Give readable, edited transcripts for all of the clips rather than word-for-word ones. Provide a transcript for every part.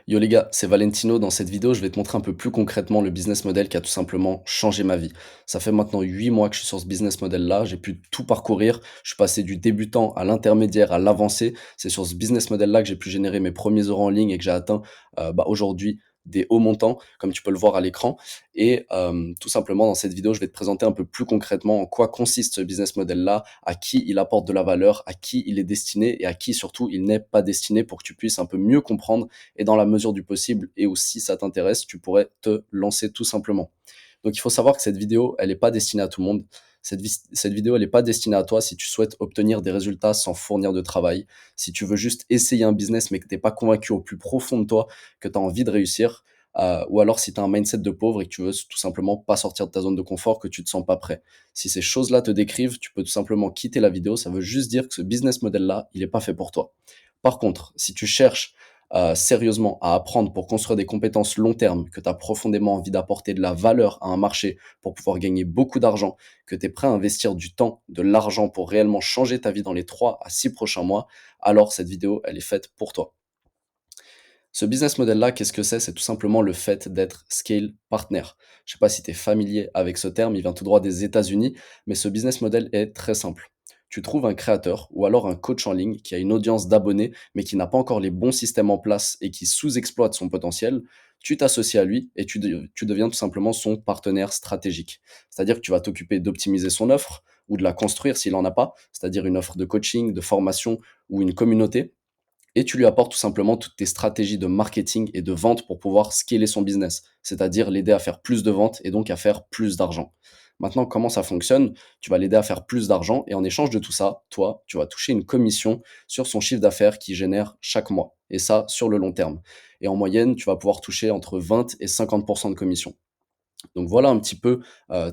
Yo les gars, c'est Valentino. Dans cette vidéo, je vais te montrer un peu plus concrètement le business model qui a tout simplement changé ma vie. Ça fait maintenant 8 mois que je suis sur ce business model-là. J'ai pu tout parcourir. Je suis passé du débutant à l'intermédiaire à l'avancé. C'est sur ce business model-là que j'ai pu générer mes premiers euros en ligne et que j'ai atteint aujourd'hui des hauts montants, comme tu peux le voir à l'écran. Et tout simplement, dans cette vidéo, je vais te présenter un peu plus concrètement en quoi consiste ce business model-là, à qui il apporte de la valeur, à qui il est destiné et à qui surtout il n'est pas destiné pour que tu puisses un peu mieux comprendre et dans la mesure du possible, et aussi ça t'intéresse, tu pourrais te lancer tout simplement. Donc il faut savoir que cette vidéo, elle n'est pas destinée à tout le monde. Cette vidéo, elle n'est pas destinée à toi si tu souhaites obtenir des résultats sans fournir de travail, si tu veux juste essayer un business mais que tu n'es pas convaincu au plus profond de toi que tu as envie de réussir, ou alors si tu as un mindset de pauvre et que tu veux tout simplement pas sortir de ta zone de confort, que tu te sens pas prêt. Si ces choses-là te décrivent, tu peux tout simplement quitter la vidéo. Ça veut juste dire que ce business model-là, il n'est pas fait pour toi. Par contre, si tu cherches sérieusement à apprendre pour construire des compétences long terme, que tu as profondément envie d'apporter de la valeur à un marché pour pouvoir gagner beaucoup d'argent, que tu es prêt à investir du temps, de l'argent pour réellement changer ta vie dans les 3 à 6 prochains mois, alors cette vidéo, elle est faite pour toi. Ce business model-là, qu'est-ce que c'est? C'est tout simplement le fait d'être scale partner. Je ne sais pas si tu es familier avec ce terme, il vient tout droit des États-Unis, mais ce business model est très simple. Tu trouves un créateur ou alors un coach en ligne qui a une audience d'abonnés, mais qui n'a pas encore les bons systèmes en place et qui sous-exploite son potentiel. Tu t'associes à lui et tu deviens tout simplement son partenaire stratégique. C'est-à-dire que tu vas t'occuper d'optimiser son offre ou de la construire s'il n'en a pas, c'est-à-dire une offre de coaching, de formation ou une communauté, et tu lui apportes tout simplement toutes tes stratégies de marketing et de vente pour pouvoir scaler son business, c'est-à-dire l'aider à faire plus de ventes et donc à faire plus d'argent. Maintenant, comment ça fonctionne? Tu vas l'aider à faire plus d'argent et en échange de tout ça, toi, tu vas toucher une commission sur son chiffre d'affaires qu'il génère chaque mois. Et ça, sur le long terme. Et en moyenne, tu vas pouvoir toucher entre 20 et 50% de commission. Donc voilà un petit peu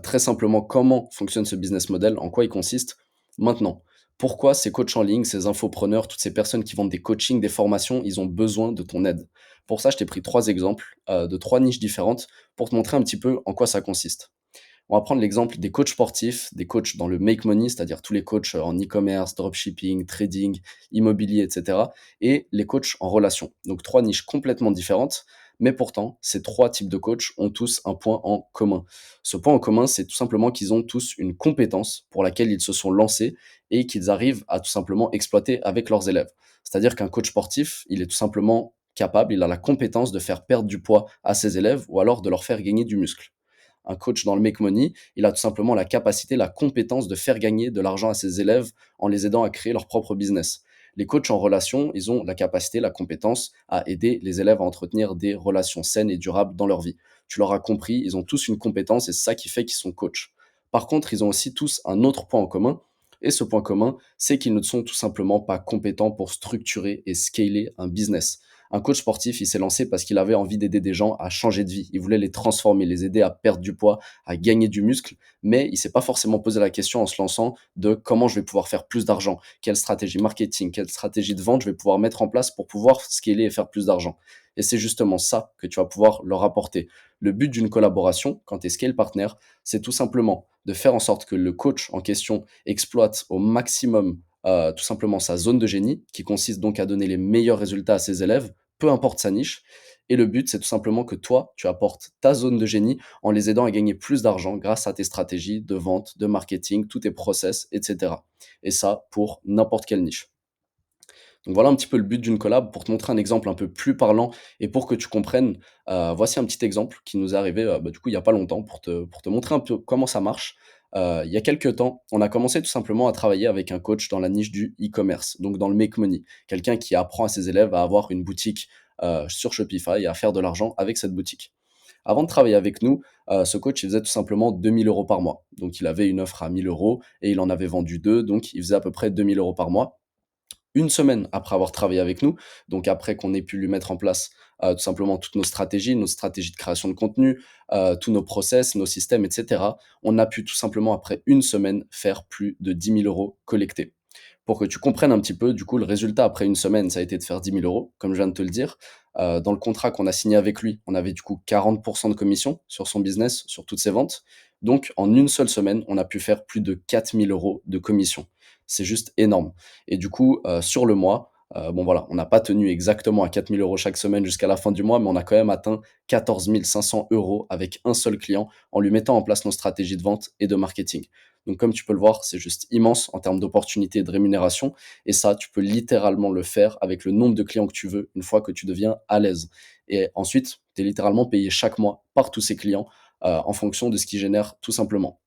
très simplement comment fonctionne ce business model, en quoi il consiste. Maintenant, pourquoi ces coachs en ligne, ces infopreneurs, toutes ces personnes qui vendent des coachings, des formations, ils ont besoin de ton aide? Pour ça, je t'ai pris 3 exemples de 3 niches différentes pour te montrer un petit peu en quoi ça consiste. On va prendre l'exemple des coachs sportifs, des coachs dans le make money, c'est-à-dire tous les coachs en e-commerce, dropshipping, trading, immobilier, etc. Et les coachs en relation. Donc 3 niches complètement différentes, mais pourtant, ces 3 types de coachs ont tous un point en commun. Ce point en commun, c'est tout simplement qu'ils ont tous une compétence pour laquelle ils se sont lancés et qu'ils arrivent à tout simplement exploiter avec leurs élèves. C'est-à-dire qu'un coach sportif, il est tout simplement capable, il a la compétence de faire perdre du poids à ses élèves ou alors de leur faire gagner du muscle. Un coach dans le make money, il a tout simplement la capacité, la compétence de faire gagner de l'argent à ses élèves en les aidant à créer leur propre business. Les coachs en relation, ils ont la capacité, la compétence à aider les élèves à entretenir des relations saines et durables dans leur vie. Tu l'auras compris, ils ont tous une compétence et c'est ça qui fait qu'ils sont coachs. Par contre, ils ont aussi tous un autre point en commun. Et ce point commun, c'est qu'ils ne sont tout simplement pas compétents pour structurer et scaler un business. Un coach sportif, il s'est lancé parce qu'il avait envie d'aider des gens à changer de vie. Il voulait les transformer, les aider à perdre du poids, à gagner du muscle, mais il s'est pas forcément posé la question en se lançant de comment je vais pouvoir faire plus d'argent, quelle stratégie marketing, quelle stratégie de vente je vais pouvoir mettre en place pour pouvoir scaler et faire plus d'argent. Et c'est justement ça que tu vas pouvoir leur apporter. Le but d'une collaboration, quand tu es scale partner, c'est tout simplement de faire en sorte que le coach en question exploite au maximum tout simplement sa zone de génie, qui consiste donc à donner les meilleurs résultats à ses élèves, peu importe sa niche. Et le but, c'est tout simplement que toi, tu apportes ta zone de génie en les aidant à gagner plus d'argent grâce à tes stratégies de vente, de marketing, tous tes process, etc. Et ça, pour n'importe quelle niche. Donc voilà un petit peu le but d'une collab pour te montrer un exemple un peu plus parlant et pour que tu comprennes. Voici un petit exemple qui nous est arrivé du coup il n'y a pas longtemps pour te montrer un peu comment ça marche. Il y a quelques temps, on a commencé tout simplement à travailler avec un coach dans la niche du e-commerce, donc dans le make money. Quelqu'un qui apprend à ses élèves à avoir une boutique sur Shopify et à faire de l'argent avec cette boutique. Avant de travailler avec nous, ce coach, il faisait tout simplement 2 000 € par mois. Donc il avait une offre à 1 000 € et il en avait vendu deux, donc il faisait à peu près 2 000 € par mois. Une semaine après avoir travaillé avec nous, donc après qu'on ait pu lui mettre en place tout simplement toutes nos stratégies de création de contenu, tous nos process, nos systèmes, etc., on a pu tout simplement, après une semaine, faire plus de 10 000 € collectés. Pour que tu comprennes un petit peu, du coup, le résultat après une semaine, ça a été de faire 10 000 €, comme je viens de te le dire. Dans le contrat qu'on a signé avec lui, on avait du coup 40% de commission sur son business, sur toutes ses ventes. Donc, en une seule semaine, on a pu faire plus de 4 000 € de commission. C'est juste énorme. Et du coup, sur le mois, Bon voilà, on n'a pas tenu exactement à 4 000 € chaque semaine jusqu'à la fin du mois, mais on a quand même atteint 14 500 € avec un seul client en lui mettant en place nos stratégies de vente et de marketing. Donc comme tu peux le voir, c'est juste immense en termes d'opportunités et de rémunération. Et ça, tu peux littéralement le faire avec le nombre de clients que tu veux une fois que tu deviens à l'aise. Et ensuite, tu es littéralement payé chaque mois par tous ces clients en fonction de ce qu'ils génèrent tout simplement.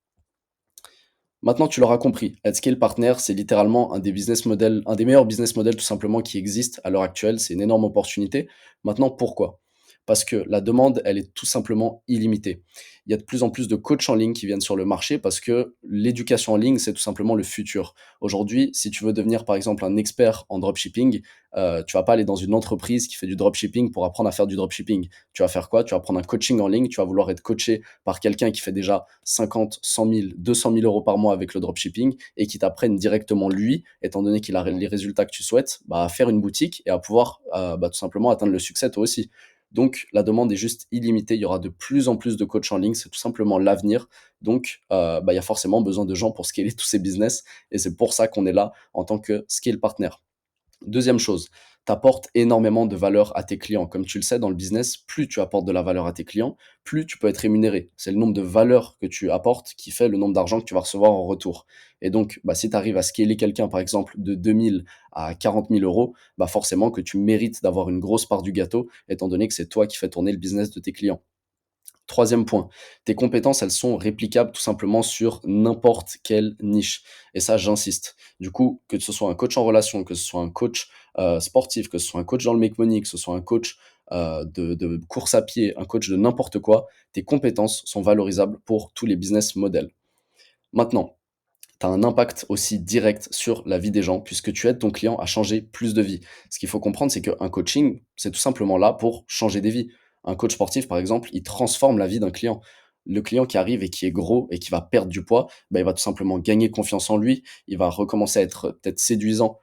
Maintenant, tu l'auras compris, AdScale Partner, c'est littéralement un des business models, un des meilleurs business models tout simplement qui existent à l'heure actuelle. C'est une énorme opportunité. Maintenant, pourquoi? Parce que la demande, elle est tout simplement illimitée. Il y a de plus en plus de coachs en ligne qui viennent sur le marché parce que l'éducation en ligne, c'est tout simplement le futur. Aujourd'hui, si tu veux devenir par exemple un expert en dropshipping, tu vas pas aller dans une entreprise qui fait du dropshipping pour apprendre à faire du dropshipping. Tu vas faire quoi? Tu vas prendre un coaching en ligne, tu vas vouloir être coaché par quelqu'un qui fait déjà 50, 100 000, 200 000 € par mois avec le dropshipping et qui t'apprenne directement lui, étant donné qu'il a les résultats que tu souhaites, bah, à faire une boutique et à pouvoir bah, tout simplement atteindre le succès toi aussi. Donc la demande est juste illimitée, il y aura de plus en plus de coachs en ligne, c'est tout simplement l'avenir. Donc bah, il y a forcément besoin de gens pour scaler tous ces business et c'est pour ça qu'on est là en tant que scale partner. Deuxième chose, tu apportes énormément de valeur à tes clients. Comme tu le sais, dans le business, plus tu apportes de la valeur à tes clients, plus tu peux être rémunéré. C'est le nombre de valeurs que tu apportes qui fait le nombre d'argent que tu vas recevoir en retour. Et donc, bah, si tu arrives à scaler quelqu'un, par exemple, de 2 000 à 40 000 euros, bah forcément que tu mérites d'avoir une grosse part du gâteau, étant donné que c'est toi qui fais tourner le business de tes clients. Troisième point, tes compétences, elles sont réplicables tout simplement sur n'importe quelle niche. Et ça, j'insiste. Du coup, que ce soit un coach en relation, que ce soit un coach sportif, que ce soit un coach dans le make money, que ce soit un coach de course à pied, un coach de n'importe quoi, tes compétences sont valorisables pour tous les business models. Maintenant, tu as un impact aussi direct sur la vie des gens puisque tu aides ton client à changer plus de vie. Ce qu'il faut comprendre, c'est qu'un coaching, c'est tout simplement là pour changer des vies. Un coach sportif, par exemple, il transforme la vie d'un client. Le client qui arrive et qui est gros et qui va perdre du poids, bah, il va tout simplement gagner confiance en lui. Il va recommencer à être peut-être séduisant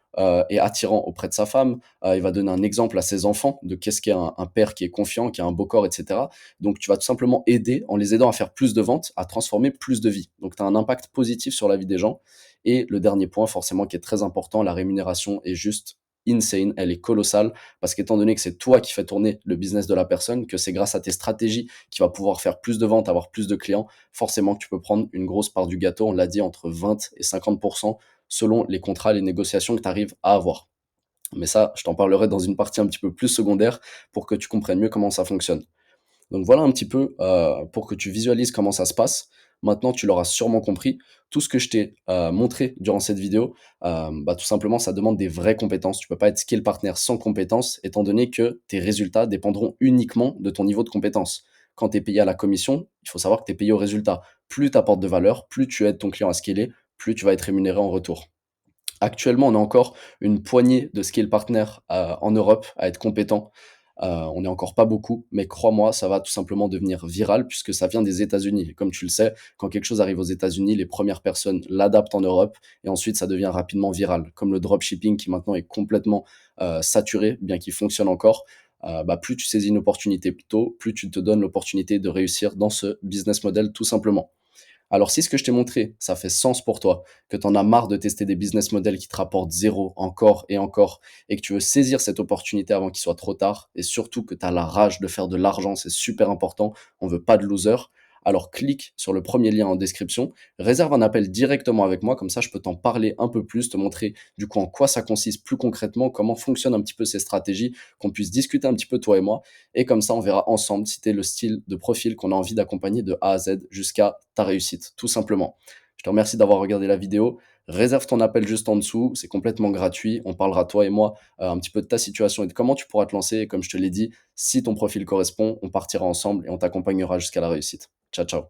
et attirant auprès de sa femme. Il va donner un exemple à ses enfants de qu'est-ce qu'est un père qui est confiant, qui a un beau corps, etc. Donc, tu vas tout simplement aider, en les aidant à faire plus de ventes, à transformer plus de vies. Donc, tu as un impact positif sur la vie des gens. Et le dernier point, forcément, qui est très important, la rémunération est juste insane, elle est colossale, parce qu'étant donné que c'est toi qui fais tourner le business de la personne, que c'est grâce à tes stratégies qu'il va pouvoir faire plus de ventes, avoir plus de clients, forcément que tu peux prendre une grosse part du gâteau, on l'a dit, entre 20 et 50% selon les contrats, les négociations que tu arrives à avoir. Mais ça, je t'en parlerai dans une partie un petit peu plus secondaire pour que tu comprennes mieux comment ça fonctionne. Donc voilà un petit peu pour que tu visualises comment ça se passe. Maintenant, tu l'auras sûrement compris. Tout ce que je t'ai montré durant cette vidéo, bah, tout simplement, ça demande des vraies compétences. Tu peux pas être skill partner sans compétences, étant donné que tes résultats dépendront uniquement de ton niveau de compétence. Quand tu es payé à la commission, il faut savoir que tu es payé au résultat. Plus tu apportes de valeur, plus tu aides ton client à scaler, plus tu vas être rémunéré en retour. Actuellement, on a encore une poignée de scale partners en Europe à être compétents. On n'est encore pas beaucoup, mais crois-moi, ça va tout simplement devenir viral puisque ça vient des États-Unis. Et comme tu le sais, quand quelque chose arrive aux États-Unis, les premières personnes l'adaptent en Europe et ensuite ça devient rapidement viral. Comme le dropshipping qui maintenant est complètement saturé, bien qu'il fonctionne encore. Bah, plus tu saisis une opportunité plus tôt, plus tu te donnes l'opportunité de réussir dans ce business model tout simplement. Alors, si ce que je t'ai montré, ça fait sens pour toi, que tu en as marre de tester des business models qui te rapportent zéro encore et encore, et que tu veux saisir cette opportunité avant qu'il soit trop tard, et surtout que tu as la rage de faire de l'argent, c'est super important, on veut pas de losers, alors clique sur le premier lien en description, réserve un appel directement avec moi, comme ça je peux t'en parler un peu plus, te montrer du coup en quoi ça consiste plus concrètement, comment fonctionnent un petit peu ces stratégies, qu'on puisse discuter un petit peu toi et moi, et comme ça, on verra ensemble si tu es le style de profil qu'on a envie d'accompagner de A à Z jusqu'à ta réussite, tout simplement. Je te remercie d'avoir regardé la vidéo. Réserve ton appel juste en dessous, c'est complètement gratuit. On parlera, toi et moi, un petit peu de ta situation et de comment tu pourras te lancer. Et comme je te l'ai dit, si ton profil correspond, on partira ensemble et on t'accompagnera jusqu'à la réussite. Ciao, ciao.